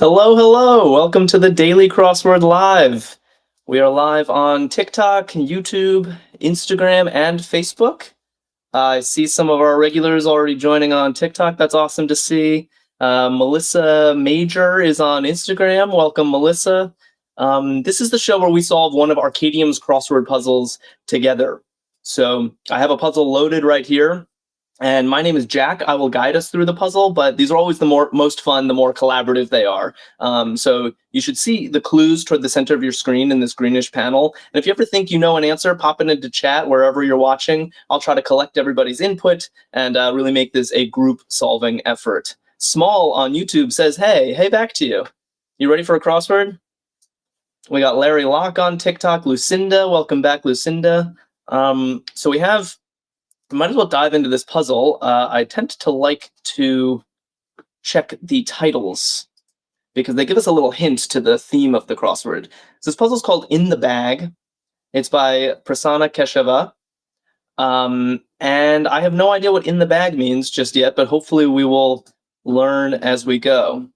Hello, hello. Welcome to the Daily Crossword Live. We are live on TikTok, YouTube, Instagram, and Facebook. I see some of our regulars already joining on TikTok. That's awesome to see. Melissa Major is on Instagram. Welcome, Melissa. This is the show where we solve one of Arkadium's crossword puzzles together. So I have a puzzle loaded right here. And my name is Jack. I will guide us through the puzzle, but these are always the most fun, the more collaborative they are. So you should see the clues toward the center of your screen in this greenish panel. And if you ever think you know an answer, pop it into chat wherever you're watching. I'll try to collect everybody's input and really make this a group solving effort. Small on YouTube says, hey, back to you. You ready for a crossword? We got Larry Locke on TikTok. Lucinda, welcome back, Lucinda. So we might as well dive into this puzzle. I tend to like to check the titles because they give us a little hint to the theme of the crossword. So this puzzle is called In the Bag. It's by Prasanna Keshava. And I have no idea what in the bag means just yet, but hopefully we will learn as we go.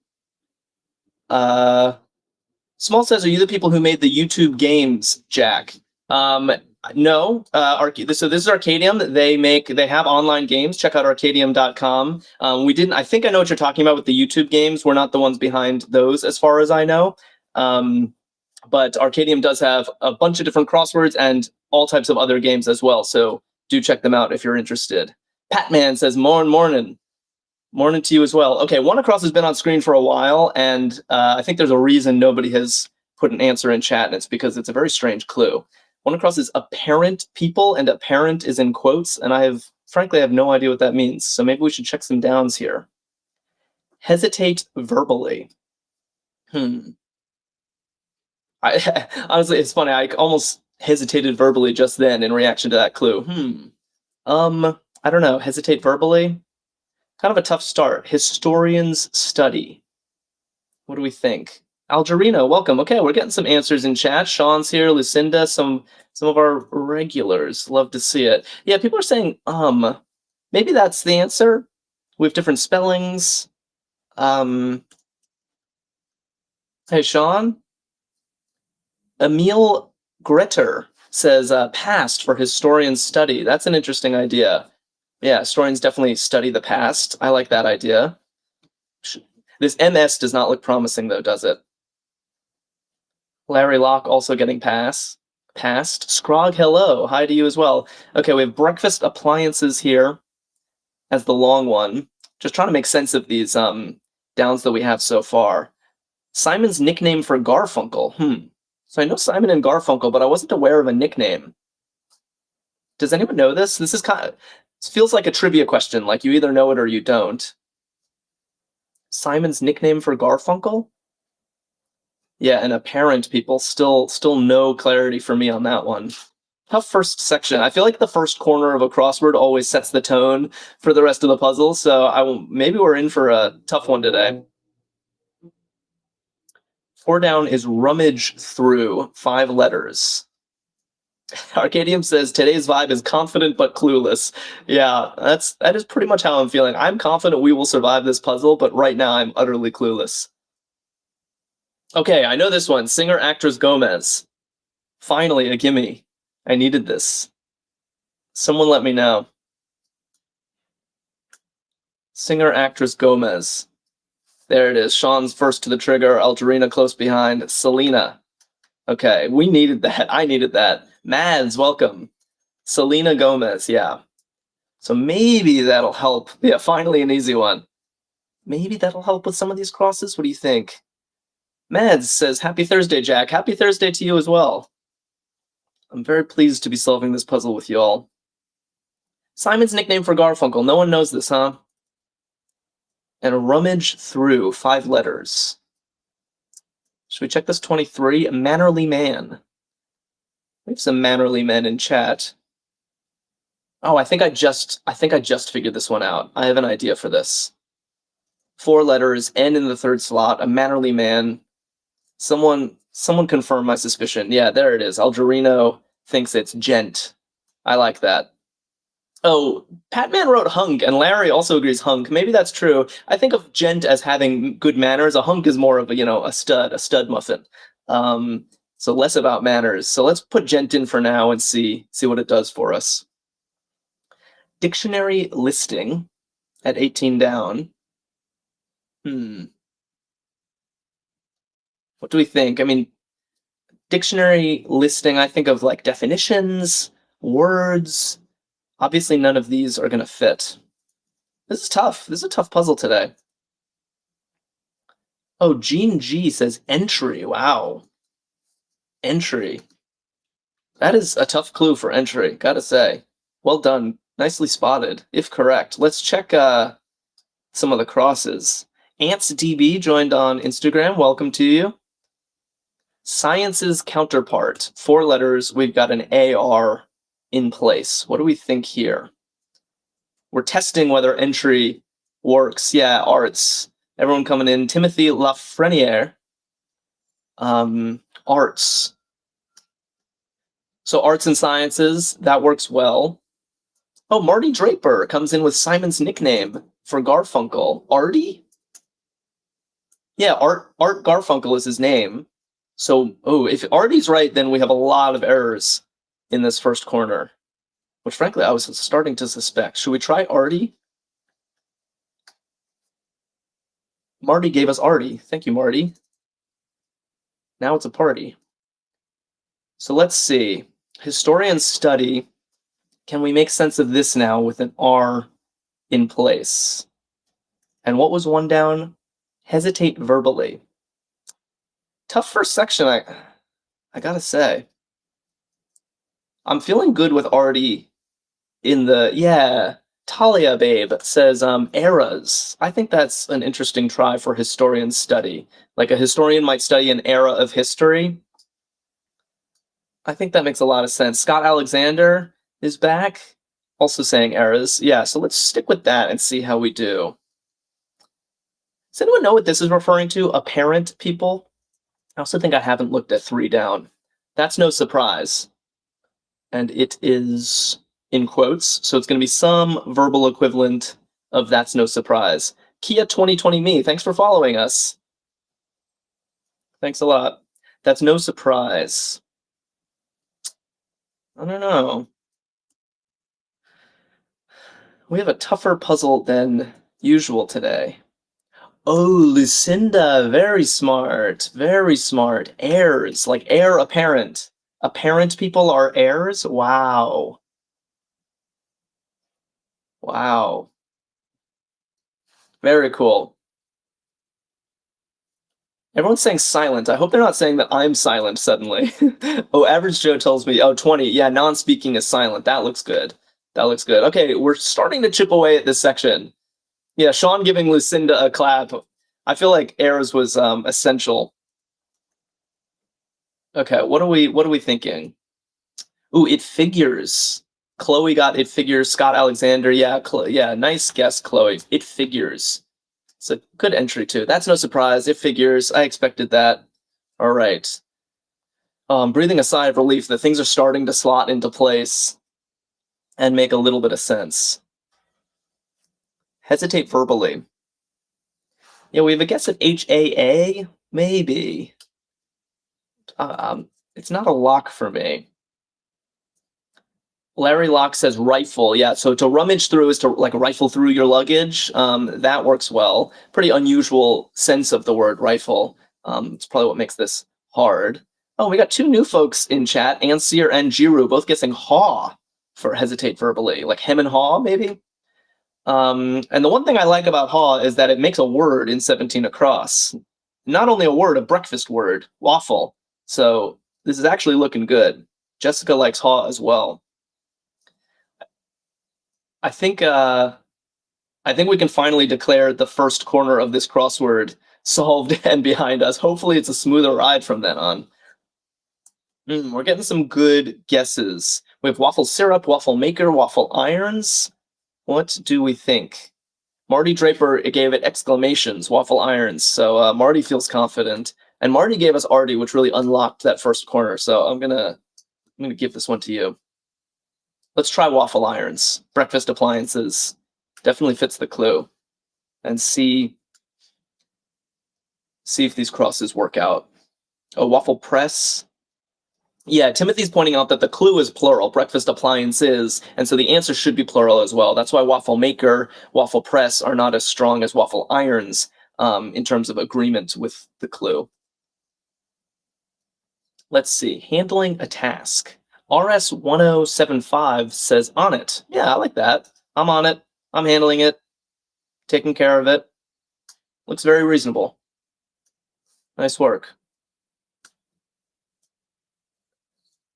Small says, are you the people who made the YouTube games, Jack? No, so this is Arkadium. They have online games. Check out Arkadium.com. I think I know what you're talking about with the YouTube games. We're not the ones behind those as far as I know. But Arkadium does have a bunch of different crosswords and all types of other games as well. So do check them out if you're interested. Patman says, morning to you as well. Okay, One Across has been on screen for a while, and I think there's a reason nobody has put an answer in chat, and it's because it's a very strange clue. One Across is apparent people, and apparent is in quotes, and frankly have no idea what that means. So maybe we should check some downs here. Hesitate verbally. Honestly, it's funny. I almost hesitated verbally just then in reaction to that clue. I don't know. Hesitate verbally? Kind of a tough start. Historians study. What do we think? Algerino, welcome. Okay, we're getting some answers in chat. Sean's here, Lucinda, some of our regulars. Love to see it. Yeah, people are saying, maybe that's the answer. We have different spellings. Hey, Sean. Emil Gretter says, past for historians study. That's an interesting idea. Yeah, historians definitely study the past. I like that idea. This MS does not look promising, though, does it? Larry Locke also getting passed. Scrog, hello. Hi to you as well. Okay, we have breakfast appliances here as the long one. Just trying to make sense of these downs that we have so far. Simon's nickname for Garfunkel. So I know Simon and Garfunkel, but I wasn't aware of a nickname. Does anyone know this? This feels like a trivia question, like you either know it or you don't. Simon's nickname for Garfunkel? Yeah, and apparent people, still no clarity for me on that one. Tough first section. I feel like the first corner of a crossword always sets the tone for the rest of the puzzle, so maybe we're in for a tough one today. 4 down is rummage through, 5 letters. Arkadium says, today's vibe is confident but clueless. Yeah, that is pretty much how I'm feeling. I'm confident we will survive this puzzle, but right now I'm utterly clueless. Okay, I know this one. Singer, actress, Gomez. Finally, a gimme. I needed this. Someone let me know. Singer, actress, Gomez. There it is. Sean's first to the trigger. Algerina close behind. Selena. Okay, we needed that. I needed that. Mads, welcome. Selena Gomez, yeah. So maybe that'll help. Yeah, finally an easy one. Maybe that'll help with some of these crosses. What do you think? Mads says, happy Thursday, Jack. Happy Thursday to you as well. I'm very pleased to be solving this puzzle with you all. Simon's nickname for Garfunkel. No one knows this, huh? And rummage through, 5 letters. Should we check this 23? A mannerly man. We have some mannerly men in chat. Oh, I think I just figured this one out. I have an idea for this. 4 letters, N in the 3rd slot, a mannerly man. Someone confirm my suspicion. Yeah, there it is. Algerino thinks it's gent. I like that. Oh, Patman wrote hunk, and Larry also agrees hunk. Maybe that's true. I think of gent as having good manners. A hunk is more of a stud muffin. Um, so less about manners. So let's put gent in for now and see what it does for us. Dictionary listing at 18 down. What do we think? I mean, dictionary listing, I think of like definitions, words. Obviously, none of these are going to fit. This is tough. This is a tough puzzle today. Oh, Gene G says entry. Wow. Entry. That is a tough clue for entry, gotta say. Well done. Nicely spotted, if correct. Let's check some of the crosses. AntsDB joined on Instagram. Welcome to you. Science's counterpart. 4 letters. We've got an AR in place. What do we think here? We're testing whether entry works. Yeah, arts. Everyone coming in. Timothy Lafreniere. Arts. So arts and sciences, that works well. Oh, Marty Draper comes in with Simon's nickname for Garfunkel. Artie? Yeah, Art Garfunkel is his name. So, if Artie's right, then we have a lot of errors in this first corner, which frankly I was starting to suspect. Should we try Artie? Marty gave us Artie. Thank you, Marty. Now it's a party. So let's see. Historians study. Can we make sense of this now with an R in place? And what was 1 down? Hesitate verbally. Tough first section, I gotta say. I'm feeling good with Artie in the, Talia Babe says eras. I think that's an interesting try for historian study. Like a historian might study an era of history. I think that makes a lot of sense. Scott Alexander is back, also saying eras. Yeah, so let's stick with that and see how we do. Does anyone know what this is referring to? Apparent people? I also think I haven't looked at 3 down. That's no surprise. And it is in quotes, so it's going to be some verbal equivalent of that's no surprise. Kia 2020 me, thanks for following us. Thanks a lot. That's no surprise. I don't know. We have a tougher puzzle than usual today. Oh, Lucinda, very smart, very smart. Heirs, like heir apparent. Apparent people are heirs? Wow. Wow. Very cool. Everyone's saying silent. I hope they're not saying that I'm silent suddenly. Oh, Average Joe tells me, 20. Yeah, non-speaking is silent. That looks good. That looks good. Okay, we're starting to chip away at this section. Yeah, Sean giving Lucinda a clap. I feel like heirs was essential. Okay, what are we thinking? Ooh, it figures. Chloe got it figures. Scott Alexander, yeah, nice guess, Chloe. It figures. It's a good entry too. That's no surprise. It figures. I expected that. All right. Breathing a sigh of relief that things are starting to slot into place and make a little bit of sense. Hesitate verbally. Yeah, we have a guess at HAA, maybe. It's not a lock for me. Larry Locke says rifle. Yeah, so to rummage through is to like rifle through your luggage. That works well. Pretty unusual sense of the word rifle. It's probably what makes this hard. Oh, we got 2 new folks in chat, Anseer and Jiru, both guessing haw for hesitate verbally. Like hem and haw, maybe? And the one thing I like about haw is that it makes a word in 17 across. Not only a word, a breakfast word, waffle. So this is actually looking good. Jessica likes haw as well. I think we can finally declare the first corner of this crossword solved and behind us. Hopefully it's a smoother ride from then on. We're getting some good guesses. We have waffle syrup, waffle maker, waffle irons. What do we think? Marty Draper gave it exclamations, waffle irons. So Marty feels confident. And Marty gave us Artie, which really unlocked that first corner. So I'm gonna give this one to you. Let's try waffle irons. Breakfast appliances. Definitely fits the clue. And see if these crosses work out. A waffle press. Yeah, Timothy's pointing out that the clue is plural, breakfast appliances, and so the answer should be plural as well. That's why waffle maker, waffle press are not as strong as waffle irons in terms of agreement with the clue. Let's see, handling a task. RS1075 says on it. Yeah, I like that. I'm on it. I'm handling it. Taking care of it. Looks very reasonable. Nice work.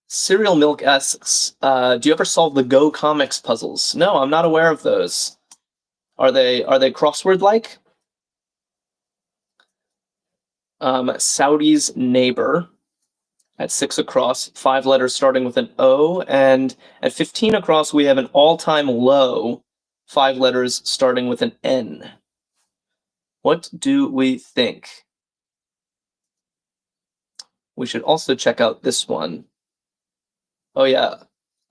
Cereal Milk asks, do you ever solve the Go Comics puzzles? No, I'm not aware of those. Are they crossword-like? Saudi's neighbor at 6 across, 5 letters starting with an O, and at 15 across we have an all-time low, 5 letters starting with an N. What do we think? We should also check out this one. Oh yeah,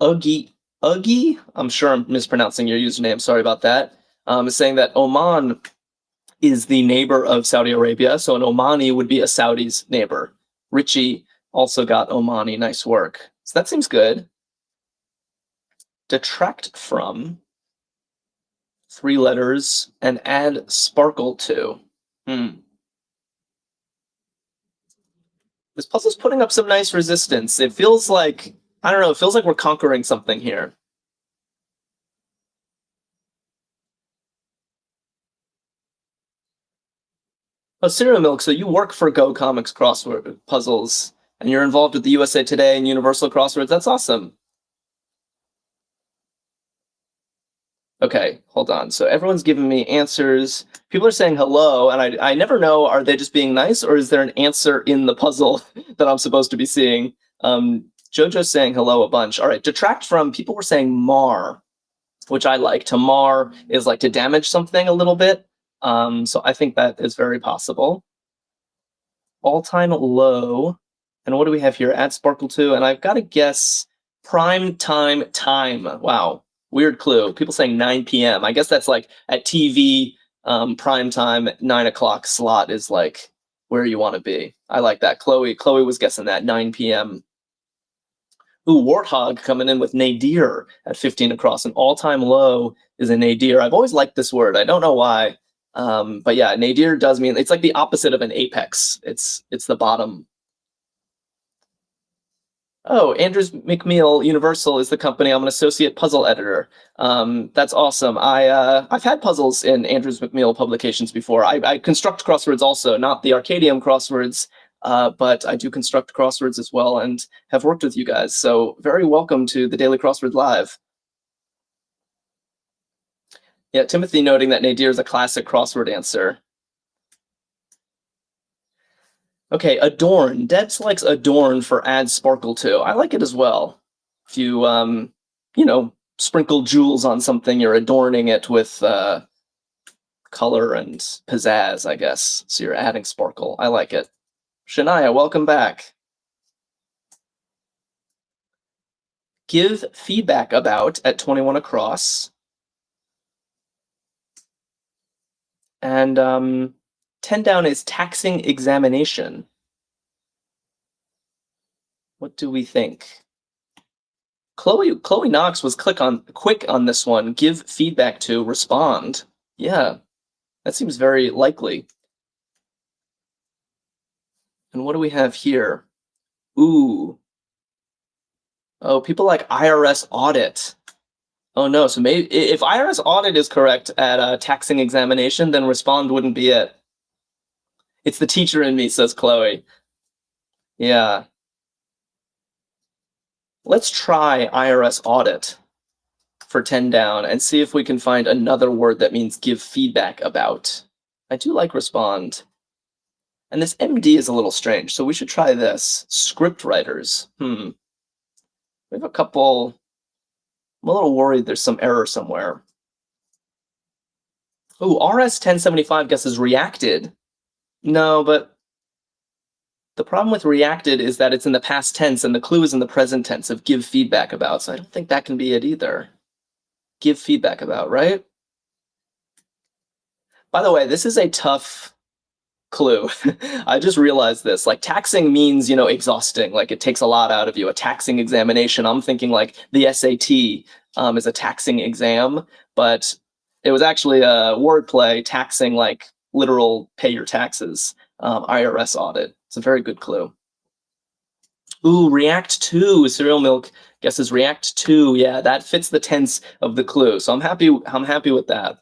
Uggy. I'm sure I'm mispronouncing your username. Sorry about that. Is saying that Oman is the neighbor of Saudi Arabia, so an Omani would be a Saudi's neighbor. Richie also got Omani. Nice work. So that seems good. Detract from 3 letters and add sparkle to. This puzzle's putting up some nice resistance. It feels like, I don't know, it feels like we're conquering something here. Oh, Cereal Milk, so you work for Go Comics Crossword Puzzles, and you're involved with the USA Today and Universal Crosswords. That's awesome. Okay, hold on. So everyone's giving me answers. People are saying hello, and I never know, are they just being nice, or is there an answer in the puzzle that I'm supposed to be seeing? Jojo's saying hello a bunch. All right, detract from, people were saying mar, which I like. To mar is like to damage something a little bit. So I think that is very possible. All-time low. And what do we have here? Add sparkle to, and I've got to guess prime time. Wow, weird clue. People saying 9 p.m. I guess that's like at TV, prime time, 9 o'clock slot is like where you want to be. I like that. Chloe was guessing that, 9 p.m. Ooh, Warthog coming in with nadir at 15 across. An all-time low is a nadir. I've always liked this word. I don't know why. But yeah, nadir does mean, it's like the opposite of an apex. It's the bottom. Oh, Andrews McMeel Universal is the company. I'm an associate puzzle editor. That's awesome. I've had puzzles in Andrews McMeel publications before. I construct crosswords also, not the Arkadium crosswords, but I do construct crosswords as well and have worked with you guys. So very welcome to the Daily Crossword Live. Yeah, Timothy noting that nadir is a classic crossword answer. Okay, adorn. Debs likes adorn for add sparkle to. I like it as well. If you, sprinkle jewels on something, you're adorning it with color and pizzazz, I guess. So you're adding sparkle. I like it. Shania, welcome back. Give feedback about at 21 across. And 10 down is taxing examination. What do we think? Chloe Knox was quick on this one. Give feedback to, respond. Yeah, that seems very likely. And what do we have here? Ooh. Oh, people like IRS audit. Oh no, so maybe if IRS audit is correct at taxing examination, then respond wouldn't be it. It's the teacher in me, says Chloe. Yeah. Let's try IRS audit for 10 down and see if we can find another word that means give feedback about. I do like respond. And this MD is a little strange, so we should try this. Script writers. We have a couple. I'm a little worried there's some error somewhere. Ooh, RS1075 guesses reacted. No, but The problem with reacted is that it's in the past tense and the clue is in the present tense of give feedback about, so I don't think that can be it either. Give feedback about, right? By the way, this is a tough clue. I just realized this. Like, taxing means, exhausting. Like, it takes a lot out of you. A taxing examination. I'm thinking like the SAT is a taxing exam, but it was actually a wordplay, taxing, like literal pay your taxes, IRS audit. It's a very good clue. Ooh, react to. Cereal Milk guesses react to. Yeah, that fits the tense of the clue. So I'm happy with that.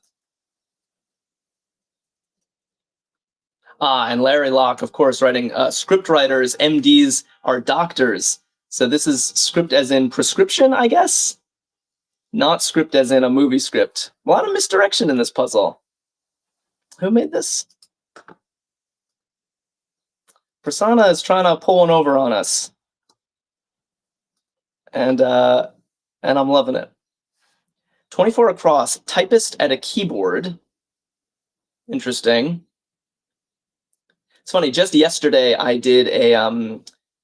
And Larry Locke, of course, writing script writers, MDs are doctors. So this is script as in prescription, I guess? Not script as in a movie script. A lot of misdirection in this puzzle. Who made this? Prasanna is trying to pull one over on us. And I'm loving it. 24 across, typist at a keyboard. Interesting. It's funny, just yesterday I did a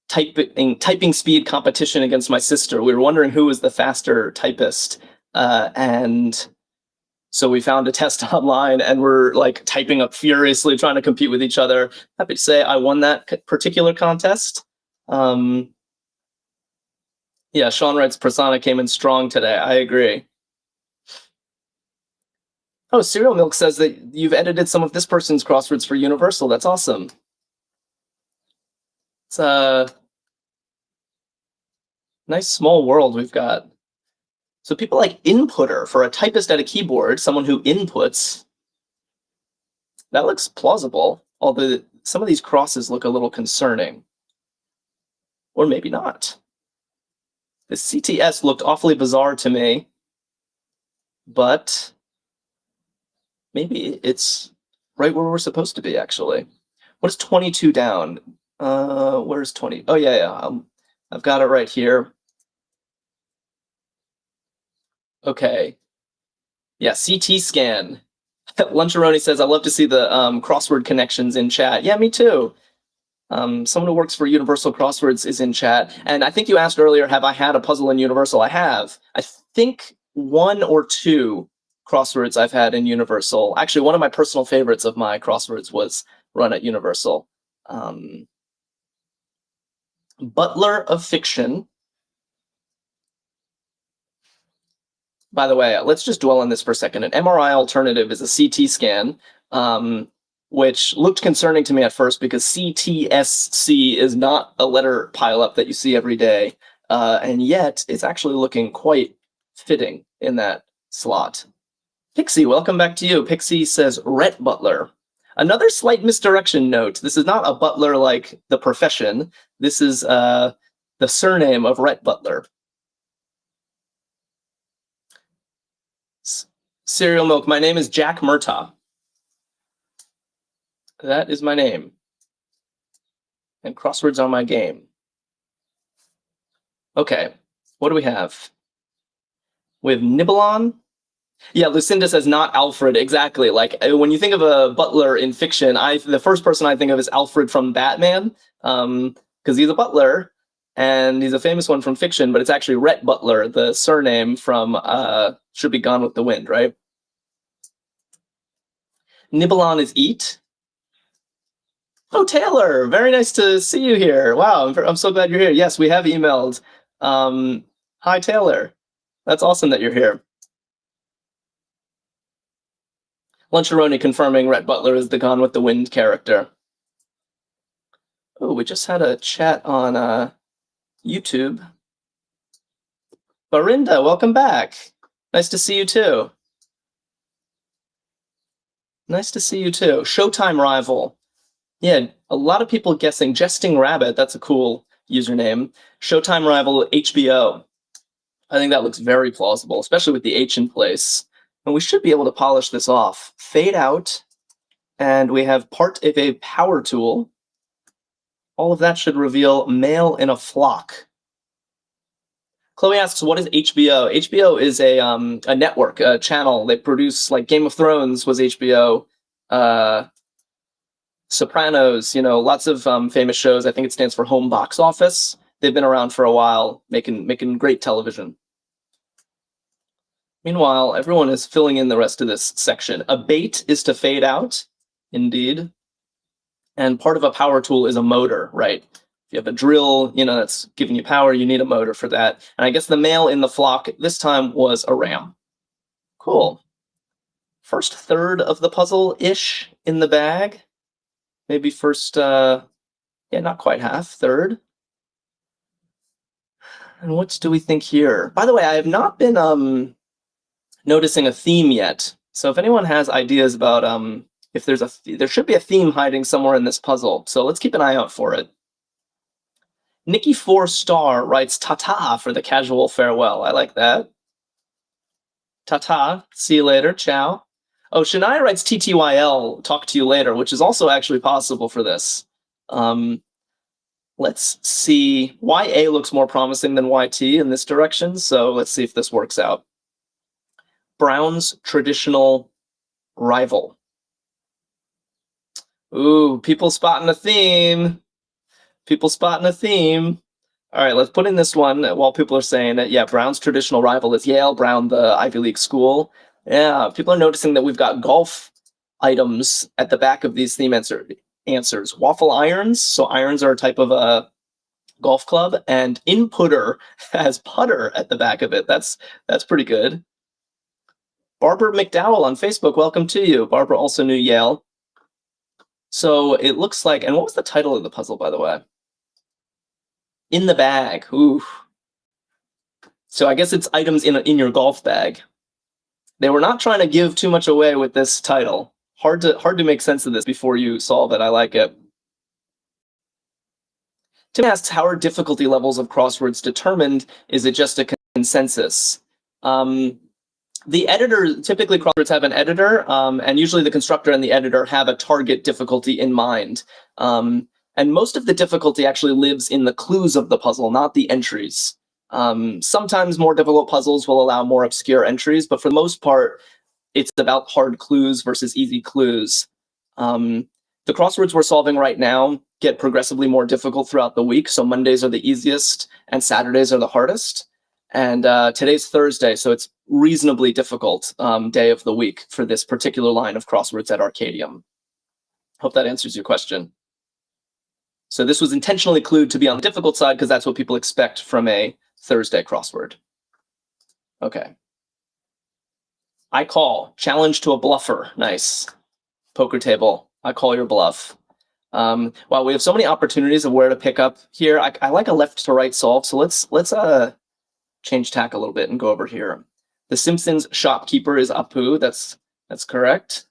typing speed competition against my sister. We were wondering who was the faster typist. And so we found a test online and we're like typing up furiously, trying to compete with each other. Happy to say I won that particular contest. Yeah, Sean writes, Prasanna came in strong today. I agree. Oh, Cereal Milk says that you've edited some of this person's crosswords for Universal. That's awesome. It's a nice small world we've got. So people like inputter for a typist at a keyboard, someone who inputs. That looks plausible, although some of these crosses look a little concerning. Or maybe not. The CTS looked awfully bizarre to me, but maybe it's right where we're supposed to be, actually. What is 22 down? Where's 20? Oh, yeah. I've got it right here. Okay. Yeah, CT scan. Luncharoni says, I love to see the crossword connections in chat. Yeah, me too. Someone who works for Universal Crosswords is in chat. And I think you asked earlier, have I had a puzzle in Universal? I have. I think 1 or 2 crosswords I've had in Universal. Actually, one of my personal favorites of my crosswords was run at Universal. Butler of Fiction. By the way, let's just dwell on this for a second. An MRI alternative is a CT scan, which looked concerning to me at first because CTSC is not a letter pileup that you see every day. And yet, it's actually looking quite fitting in that slot. Pixie, welcome back to you. Pixie says, Rhett Butler. Another slight misdirection note. This is not a butler like the profession. This is the surname of Rhett Butler. Cereal Milk, my name is Jack Murtaugh. That is my name. And crosswords are my game. Okay, what do we have? We have Nibelon. Yeah, Lucinda says not Alfred, exactly. Like, when you think of a butler in fiction, the first person I think of is Alfred from Batman, because he's a butler, and he's a famous one from fiction, but it's actually Rhett Butler, the surname from Should Be Gone with the Wind, right? Nibelon is eat. Oh, Taylor, very nice to see you here. Wow, I'm so glad you're here. Yes, we have emailed. Hi, Taylor. That's awesome that you're here. Luncharoni confirming Rhett Butler is the Gone with the Wind character. Oh, we just had a chat on YouTube. Barinda, welcome back. Nice to see you too. Nice to see you too. Showtime rival. Yeah, a lot of people guessing Jesting Rabbit. That's a cool username. Showtime rival HBO. I think that looks very plausible, especially with the H in place. And we should be able to polish this off. Fade out. And we have part of a power tool. All of that should reveal male in a flock. Chloe asks, what is HBO? HBO is a network, a channel. They produce, like, Game of Thrones was HBO. Sopranos, you know, lots of famous shows. I think it stands for Home Box Office. They've been around for a while, making great television. Meanwhile, everyone is filling in the rest of this section. A bait is to fade out, indeed. And part of a power tool is a motor, right? If you have a drill, you know, that's giving you power, you need a motor for that. And I guess the male in the flock this time was a ram. Cool. First third of the puzzle-ish in the bag. Maybe first, yeah, not quite half, third. And what do we think here? By the way, I have not been noticing a theme yet. So if anyone has ideas about if there should be a theme hiding somewhere in this puzzle. So let's keep an eye out for it. Nikki 4-star writes ta-ta for the casual farewell. I like that. Ta-ta, see you later, ciao. Oh, Shania writes TTYL, talk to you later, which is also actually possible for this. Let's see. YA looks more promising than YT in this direction, so let's see if this works out. Brown's traditional rival. Ooh, people spotting a theme. People spotting a theme. All right, let's put in this one while people are saying that, yeah, Brown's traditional rival is Yale, Brown, the Ivy League school. Yeah, people are noticing that we've got golf items at the back of these theme answers. Waffle irons, so irons are a type of a golf club, and inputter has putter at the back of it. That's pretty good. Barbara McDowell on Facebook, welcome to you. Barbara also knew Yale. So it looks like, and what was the title of the puzzle, by the way? In the bag. Ooh. So I guess it's items in your golf bag. They were not trying to give too much away with this title. Hard to make sense of this before you solve it. I like it. Tim asks, how are difficulty levels of crosswords determined? Is it just a consensus? The editor, typically crosswords have an editor, and usually the constructor and the editor have a target difficulty in mind. And most of the difficulty actually lives in the clues of the puzzle, not the entries. Sometimes more difficult puzzles will allow more obscure entries, but for the most part, it's about hard clues versus easy clues. The crosswords we're solving right now get progressively more difficult throughout the week. So Mondays are the easiest and Saturdays are the hardest. And today's Thursday, so it's reasonably difficult day of the week for this particular line of crosswords at Arkadium. Hope that answers your question. So this was intentionally clued to be on the difficult side because that's what people expect from a Thursday crossword. Okay. I call. Challenge to a bluffer. Nice. Poker table. I call your bluff. Wow, we have so many opportunities of where to pick up here. I like a left to right solve, so let's change tack a little bit and go over here. The Simpsons shopkeeper is Apu. That's correct.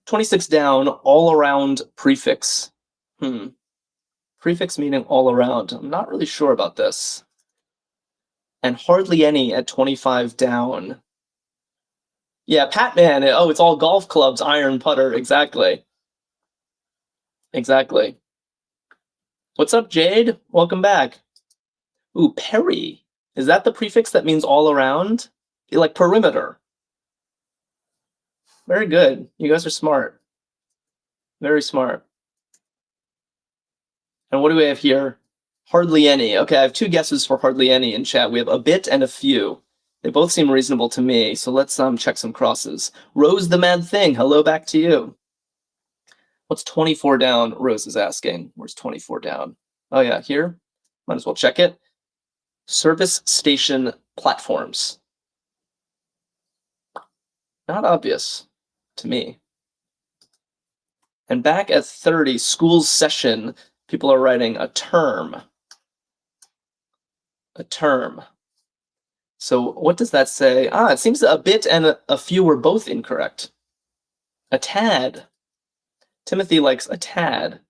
26 down, all around prefix. Prefix meaning all around. I'm not really sure about this. And hardly any at 25 down. Yeah, Patman. Oh, it's all golf clubs, iron, putter. Exactly. Exactly. What's up, Jade? Welcome back. Ooh, Perry. Is that the prefix that means all around? Like perimeter. Very good. You guys are smart. Very smart. And what do we have here? Hardly any. Okay, I have two guesses for hardly any in chat. We have a bit and a few. They both seem reasonable to me, so let's check some crosses. Rose the Mad Thing, hello back to you. What's 24 down? Rose is asking. Where's 24 down? Oh yeah, here. Might as well check it. Service station platforms. Not obvious to me. And back at 30, school's session, people are writing a term. A term. So what does that say? It seems a bit and a few were both incorrect. A tad. Timothy likes a tad,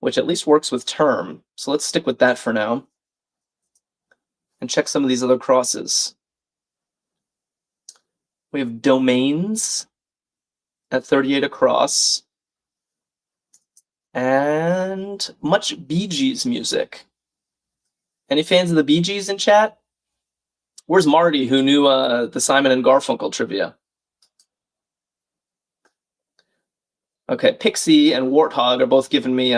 which at least works with term. So let's stick with that for now. And check some of these other crosses. We have domains at 38 across. And much Bee Gees music. Any fans of the Bee Gees in chat? Where's Marty, who knew the Simon and Garfunkel trivia? Okay, Pixie and Warthog are both giving me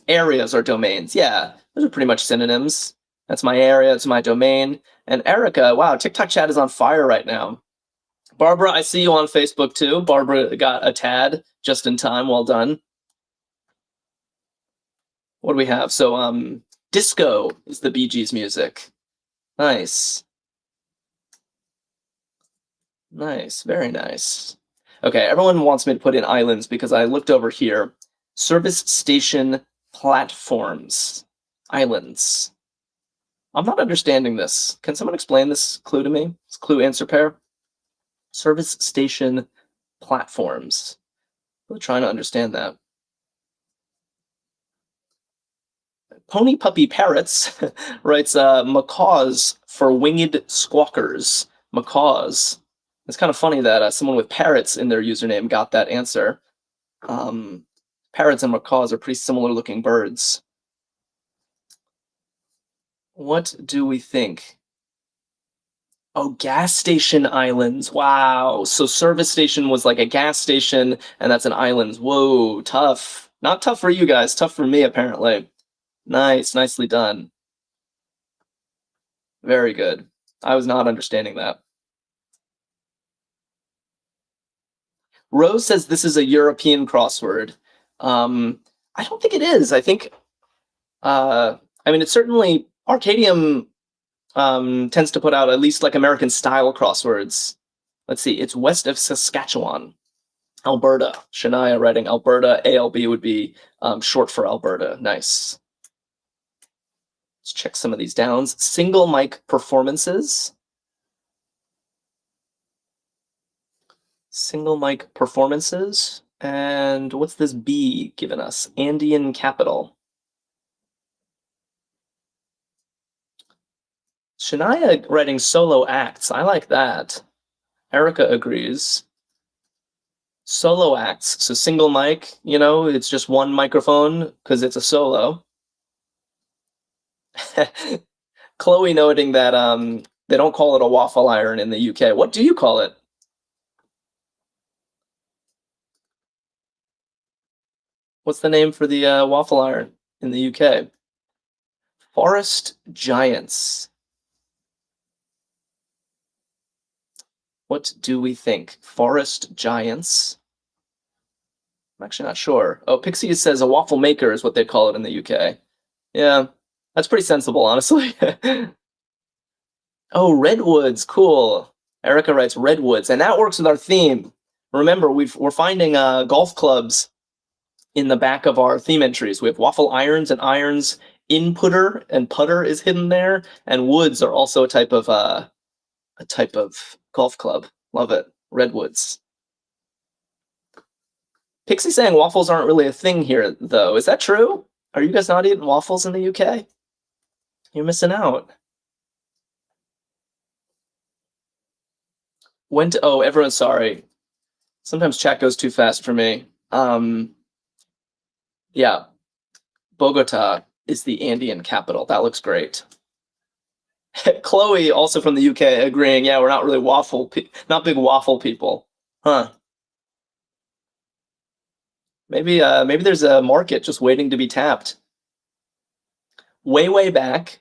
areas or domains. Yeah, those are pretty much synonyms. That's my area, it's my domain. And Erica, wow, TikTok chat is on fire right now. Barbara, I see you on Facebook too. Barbara got a tad just in time. Well done. What do we have? So, disco is the Bee Gees music. Nice. Nice, very nice. Okay, everyone wants me to put in islands because I looked over here. Service station platforms. Islands. I'm not understanding this. Can someone explain this clue to me? This clue answer pair? Service station platforms. I'm trying to understand that. Pony Puppy Parrots writes macaws for winged squawkers. Macaws. It's kind of funny that someone with parrots in their username got that answer. Parrots and macaws are pretty similar looking birds. What do we think? Oh, gas station islands. Wow. So service station was like a gas station, and that's an island. Whoa, tough. Not tough for you guys, tough for me, apparently. Nice, nicely done. Very good. I was not understanding that. Rose says this is a European crossword. I don't think it is. I think, I mean, it's certainly Arkadium tends to put out at least like American style crosswords. Let's see, it's west of Saskatchewan, Alberta. Shania writing Alberta. ALB would be short for Alberta. Nice. Let's check some of these downs. Single mic performances. Single mic performances. And what's this B given us? Andean capital. Shania writing solo acts. I like that. Erica agrees. Solo acts. So single mic, you know, it's just one microphone because it's a solo. Chloe noting that they don't call it a waffle iron in the UK. What do you call it? What's the name for the waffle iron in the UK? Forest giants. What do we think? Forest giants? I'm actually not sure. Oh, Pixie says a waffle maker is what they call it in the UK. Yeah, that's pretty sensible, honestly. Oh, redwoods, cool. Erica writes redwoods, and that works with our theme. Remember, we're finding golf clubs in the back of our theme entries. We have waffle irons and irons. Inputter and putter is hidden there, and woods are also a type of golf club. Love it. Redwoods. Pixie saying waffles aren't really a thing here, though. Is that true? Are you guys not eating waffles in the UK? You're missing out. Oh, everyone's sorry. Sometimes chat goes too fast for me. Yeah. Bogota is the Andean capital. That looks great. Chloe, also from the UK, agreeing, yeah, we're not really not big waffle people. Huh. Maybe there's a market just waiting to be tapped. Way back.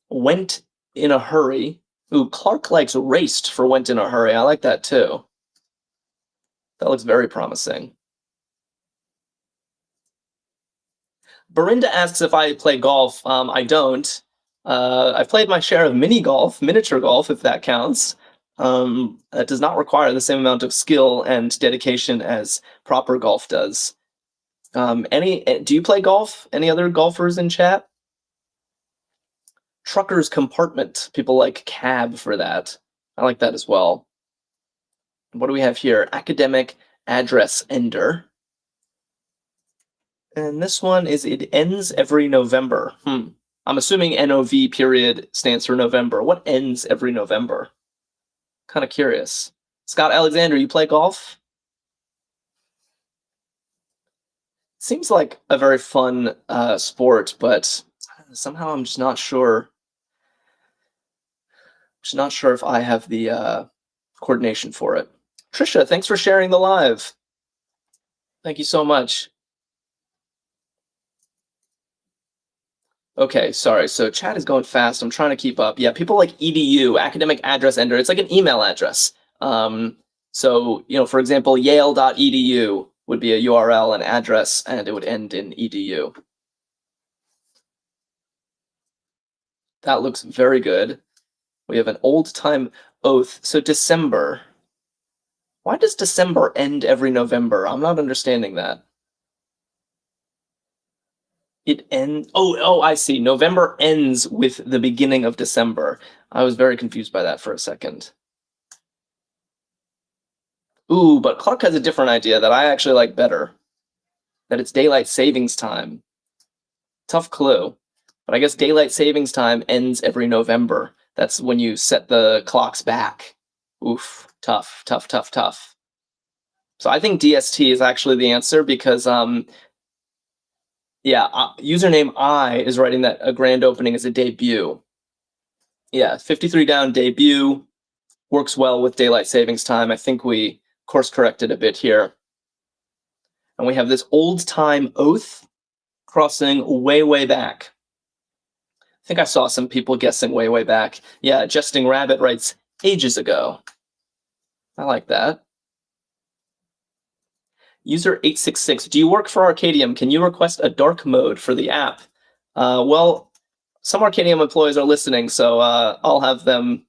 Went in a hurry. Ooh, Clark likes raced for went in a hurry. I like that too. That looks very promising. Barinda asks if I play golf. I don't. I've played my share of miniature golf, if that counts. That does not require the same amount of skill and dedication as proper golf does. Do you play golf? Any other golfers in chat? Trucker's compartment. People like cab for that. I like that as well. What do we have here? Academic address ender. And this one is it ends every November. I'm assuming NOV period stands for November. What ends every November? Kind of curious. Scott Alexander, you play golf? Seems like a very fun sport, but somehow I'm just not sure. Just not sure if I have the coordination for it. Trisha, thanks for sharing the live. Thank you so much. Okay, sorry. So chat is going fast. I'm trying to keep up. Yeah, people like edu, academic address ender. It's like an email address. So, for example, yale.edu would be a URL, an address, and it would end in edu. That looks very good. We have an old-time oath. So December. Why does December end every November? I'm not understanding that. It ends. Oh, I see. November ends with the beginning of December. I was very confused by that for a second. Ooh, but Clark has a different idea that I actually like better. That it's daylight savings time. Tough clue. But I guess daylight savings time ends every November. That's when you set the clocks back. Oof. Tough, tough, tough, tough. So I think DST is actually the answer because, username I is writing that a grand opening is a debut. Yeah, 53 down, debut. Works well with daylight savings time. I think we course corrected a bit here. And we have this old time oath crossing way, way back. I think I saw some people guessing way, way back. Yeah, Jesting Rabbit writes ages ago. I like that. User 866, do you work for Arkadium? Can you request a dark mode for the app? Well, some Arkadium employees are listening, so I'll have them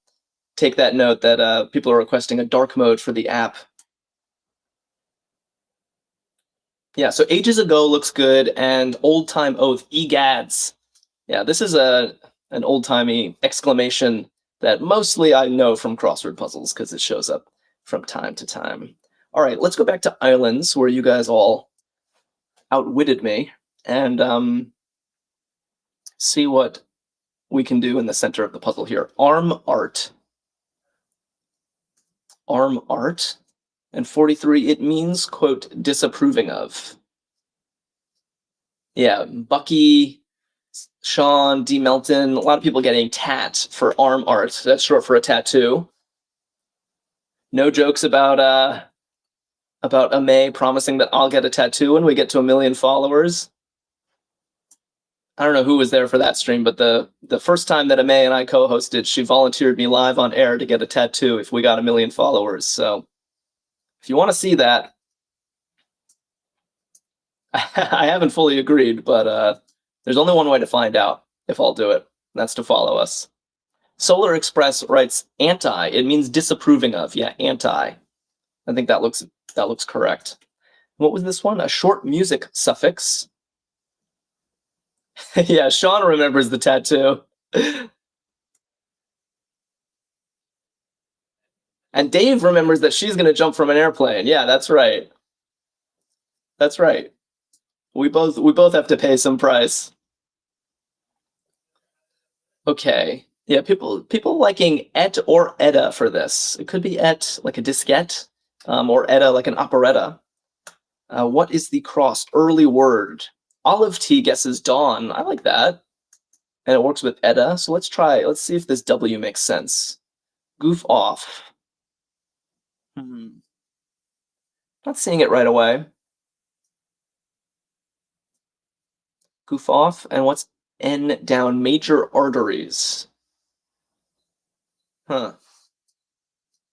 take that note that people are requesting a dark mode for the app. Yeah, so ages ago looks good, and old time oath, egads. Yeah, this is an old-timey exclamation that mostly I know from crossword puzzles because it shows up from time to time. All right, let's go back to islands where you guys all outwitted me and see what we can do in the center of the puzzle here. Arm art. Arm art. And 43, it means, quote, disapproving of. Yeah, Bucky, Sean, D. Melton, a lot of people getting tat for arm art. That's short for a tattoo. No jokes about May promising that I'll get a tattoo when we get to 1 million followers. I don't know who was there for that stream, but the first time that May and I co-hosted, she volunteered me live on air to get a tattoo if we got 1 million followers. So if you want to see that, I haven't fully agreed, but there's only one way to find out if I'll do it. And that's to follow us. Solar Express writes anti. It means disapproving of. Yeah, anti. I think that looks correct. What was this one? A short music suffix. Yeah, Sean remembers the tattoo. And Dave remembers that she's going to jump from an airplane. Yeah, that's right. That's right. We both have to pay some price. Okay. Yeah, people liking et or edda for this. It could be et like a diskette, or edda like an operetta. What is the crossed early word? Olive tea guesses dawn. I like that. And it works with edda. So let's try. Let's see if this W makes sense. Goof off. Not seeing it right away. Goof off. And what's N down? Major arteries. Huh.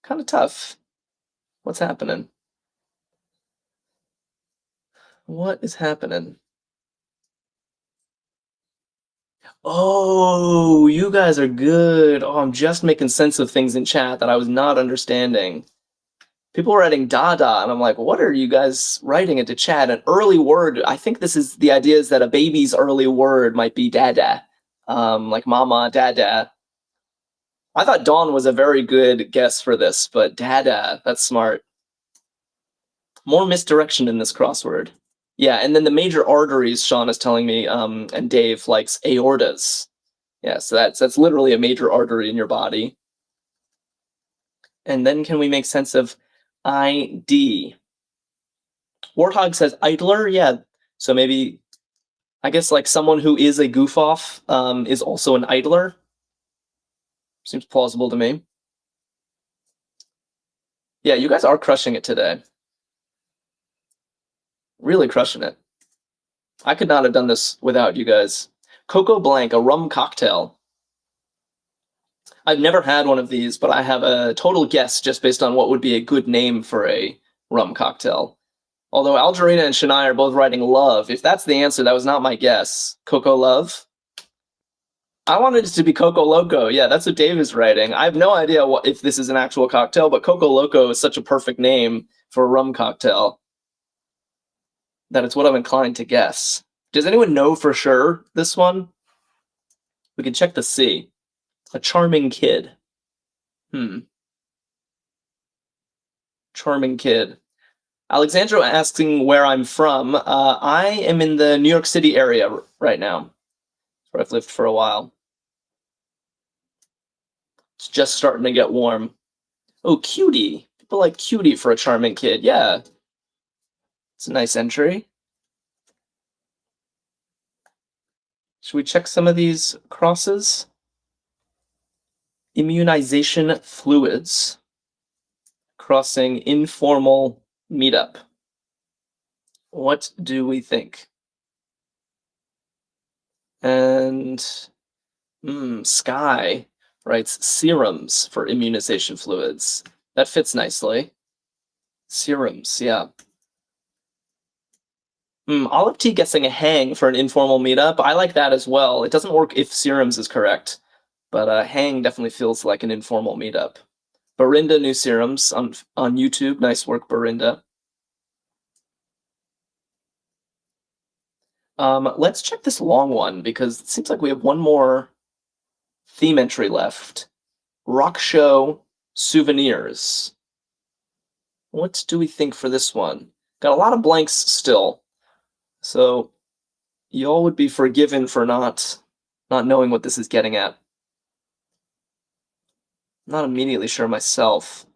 Kind of tough. What's happening? What is happening? Oh, you guys are good. Oh, I'm just making sense of things in chat that I was not understanding. People were writing dada, and I'm like, what are you guys writing into chat? An early word. I think this is the idea is that a baby's early word might be dada, like mama, dada. I thought dawn was a very good guess for this, but dada, that's smart. More misdirection in this crossword. Yeah, and then the major arteries, Sean is telling me, and Dave likes aortas. Yeah, so that's literally a major artery in your body. And then can we make sense of ID? Warthog says idler, yeah. So maybe, I guess like someone who is a goof off is also an idler. Seems plausible to me. Yeah, you guys are crushing it today. Really crushing it. I could not have done this without you guys. Coco Blanc, a rum cocktail. I've never had one of these, but I have a total guess just based on what would be a good name for a rum cocktail. Although Algerina and Shania are both writing love. If that's the answer, that was not my guess. Coco Love? I wanted it to be Coco Loco. Yeah, that's what Dave is writing. I have no idea if this is an actual cocktail, but Coco Loco is such a perfect name for a rum cocktail that it's what I'm inclined to guess. Does anyone know for sure this one? We can check to see. A charming kid. Charming kid. Alexandra asking where I'm from. I am in the New York City area right now, where I've lived for a while. It's just starting to get warm. Oh, cutie. People like cutie for a charming kid. Yeah. It's a nice entry. Should we check some of these crosses? Immunization fluids. Crossing informal meetup. What do we think? And Sky writes serums for immunization fluids. That fits nicely. Serums, yeah. Olive Tea guessing a hang for an informal meetup. I like that as well. It doesn't work if serums is correct, but hang definitely feels like an informal meetup. Barinda new serums on YouTube. Nice work, Barinda. Let's check this long one because it seems like we have one more theme entry left. Rock show souvenirs. What do we think for this one? Got a lot of blanks still, so y'all would be forgiven for not knowing what this is getting at. Not immediately sure myself.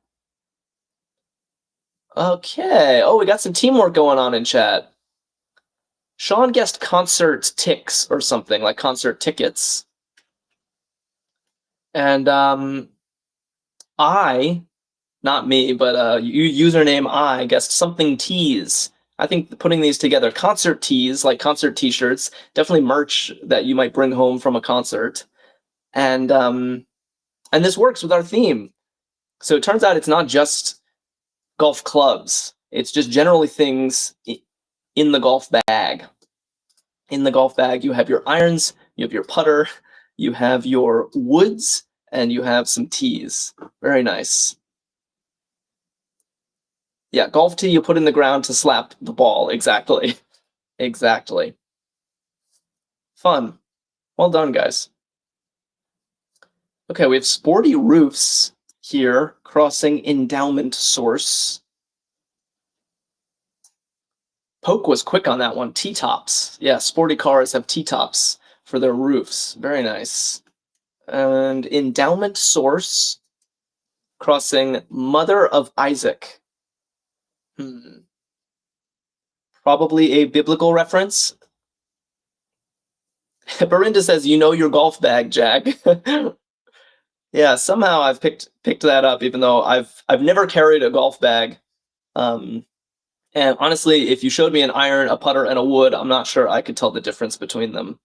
Okay. Oh, we got some teamwork going on in chat. Sean guessed concert ticks or something, like concert tickets. And I, not me, but username I guessed something tees. I think putting these together, concert tees, like concert t-shirts, definitely merch that you might bring home from a concert. And this works with our theme. So it turns out it's not just golf clubs. It's just generally things in the golf bag. In the golf bag, you have your irons, you have your putter, you have your woods, and you have some tees. Very nice. Yeah, golf tee you put in the ground to slap the ball. Exactly. Exactly. Fun. Well done, guys. Okay, we have Sporty Roofs here, crossing Endowment Source. Poke was quick on that one. T-tops. Yeah, sporty cars have T-tops for their roofs. Very nice. And Endowment Source, crossing Mother of Isaac. Probably a biblical reference. Barinda says, "You know your golf bag, Jack." Yeah, somehow I've picked that up, even though I've never carried a golf bag. And honestly, if you showed me an iron, a putter, and a wood, I'm not sure I could tell the difference between them.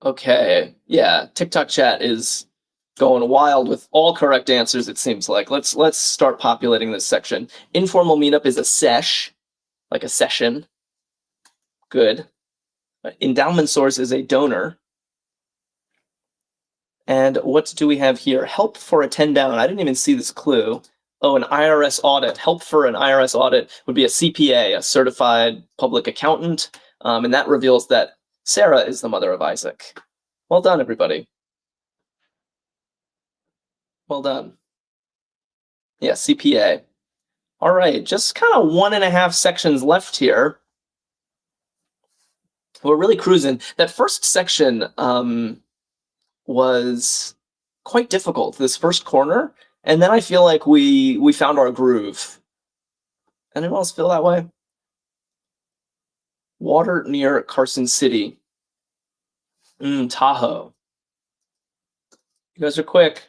Okay, yeah, TikTok chat is going wild with all correct answers, it seems like. Let's start populating this section. Informal meetup is a sesh, like a session. Good. Endowment source is a donor. And what do we have here? Help for a 10 down. I didn't even see this clue. Oh, an IRS audit. Help for an IRS audit would be a CPA, a certified public accountant. And that reveals that Sarah is the mother of Isaac. Well done, everybody. Well done. Yeah, CPA. All right, just kind of 1.5 sections left here. We're really cruising. That first section was quite difficult, this first corner, and then I feel like we found our groove. Anyone else feel that way? Water near Carson City. Tahoe. You guys are quick.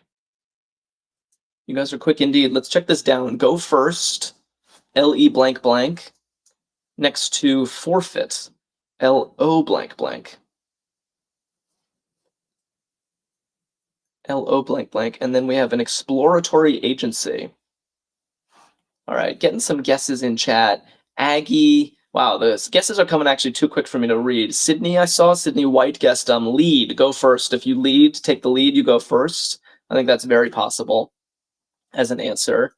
You guys are quick indeed. Let's check this down. Go first, L-E blank blank, next to forfeit, L-O blank blank. L-O blank blank, and then we have an exploratory agency. All right, getting some guesses in chat. Aggie, wow, the guesses are coming actually too quick for me to read. Sydney, I saw Sydney White guessed lead, go first. If you lead, take the lead, you go first. I think that's very possible as an answer.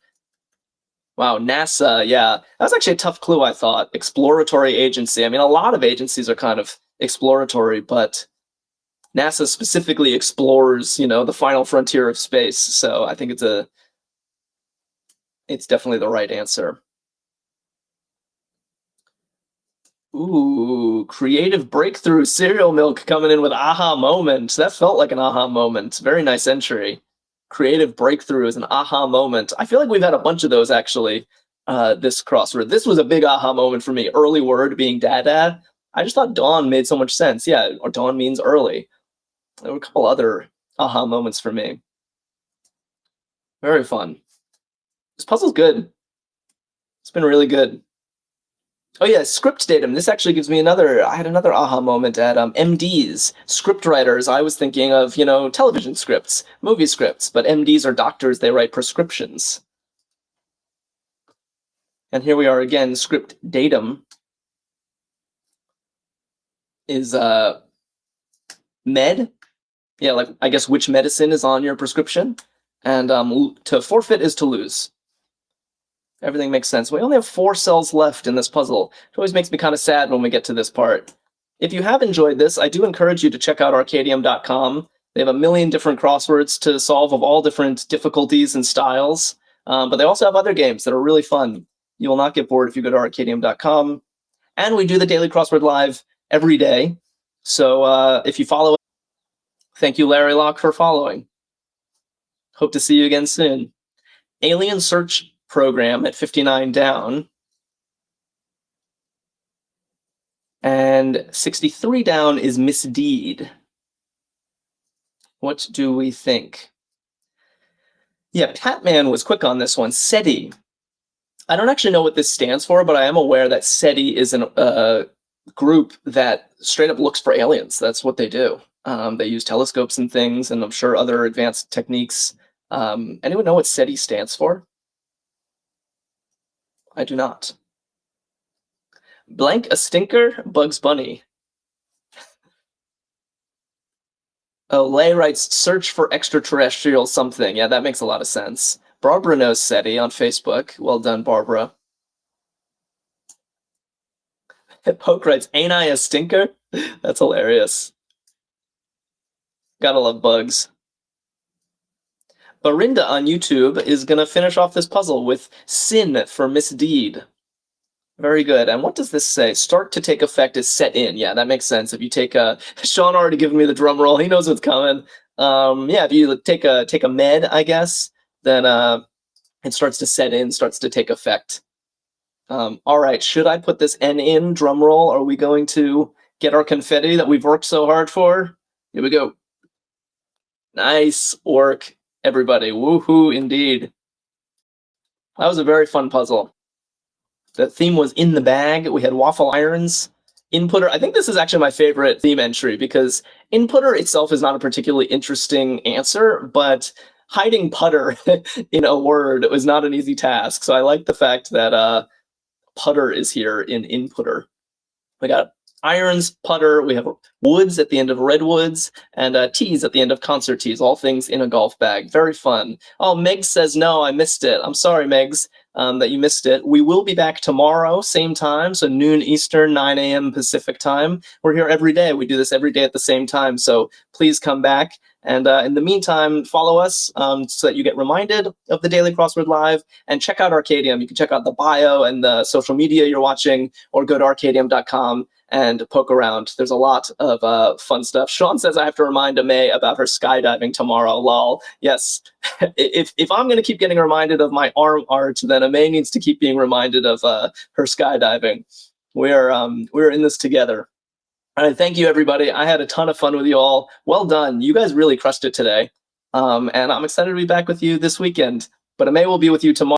Wow, NASA, yeah. That was actually a tough clue, I thought. Exploratory agency. I mean, a lot of agencies are kind of exploratory, but NASA specifically explores, the final frontier of space. So I think it's definitely the right answer. Ooh, creative breakthrough, cereal milk coming in with aha moment. That felt like an aha moment. Very nice entry. Creative breakthrough is an aha moment. I feel like we've had a bunch of those actually, this crossword. This was a big aha moment for me. Early word being dada. I just thought dawn made so much sense. Yeah, or dawn means early. There were a couple other aha moments for me. Very fun. This puzzle's good. It's been really good. Oh yeah, script datum. This actually gives me I had another aha moment at MDs, script writers. I was thinking of, television scripts, movie scripts, but MDs are doctors, they write prescriptions. And here we are again, script datum is med. Yeah, like I guess which medicine is on your prescription. And to forfeit is to lose. Everything makes sense. We only have 4 cells left in this puzzle. It always makes me kind of sad when we get to this part. If you have enjoyed this, I do encourage you to check out Arkadium.com. They have a million different crosswords to solve of all different difficulties and styles. But they also have other games that are really fun. You will not get bored if you go to Arkadium.com. And we do the Daily Crossword Live every day. So if you follow, thank you, Larry Locke, for following. Hope to see you again soon. Alien search program at 59 down. And 63 down is misdeed. What do we think? Yeah, Patman was quick on this one. SETI. I don't actually know what this stands for, but I am aware that SETI is a group that straight up looks for aliens. That's what they do. They use telescopes and things, and I'm sure other advanced techniques. Anyone know what SETI stands for? I do not. Blank a stinker, Bugs Bunny. Oh, Lay writes, search for extraterrestrial something. Yeah, that makes a lot of sense. Barbara knows SETI on Facebook. Well done, Barbara. Poke writes, ain't I a stinker? That's hilarious. Gotta love bugs. Barinda on YouTube is going to finish off this puzzle with sin for misdeed. Very good. And what does this say? Start to take effect is set in. Yeah, that makes sense. If you take Sean already given me the drum roll. He knows what's coming. Yeah, if you take a med, I guess, then it starts to set in, starts to take effect. All right, should I put this N in, drum roll? Are we going to get our confetti that we've worked so hard for? Here we go. Nice work, everybody. Woohoo, indeed. That was a very fun puzzle. The theme was in the bag. We had waffle irons. Inputter. I think this is actually my favorite theme entry because inputter itself is not a particularly interesting answer, but hiding putter in a word was not an easy task. So I like the fact that putter is here in inputter. We got irons, putter, we have woods at the end of redwoods, and tees at the end of concert tees, all things in a golf bag. Very fun. Oh, Megs says, no, I missed it. I'm sorry, Megs, that you missed it. We will be back tomorrow, same time, so noon Eastern, 9 a.m. Pacific time. We're here every day. We do this every day at the same time, so please come back. And in the meantime, follow us so that you get reminded of the Daily Crossword Live, and check out Arkadium. You can check out the bio and the social media you're watching, or go to arkadium.com and poke around. There's a lot of fun stuff. Sean says I have to remind May about her skydiving tomorrow. Lol. Yes. if I'm going to keep getting reminded of my arm art, then May needs to keep being reminded of her skydiving. We're in this together. All right, thank you, everybody. I had a ton of fun with you all. Well done. You guys really crushed it today. And I'm excited to be back with you this weekend. but May will be with you tomorrow.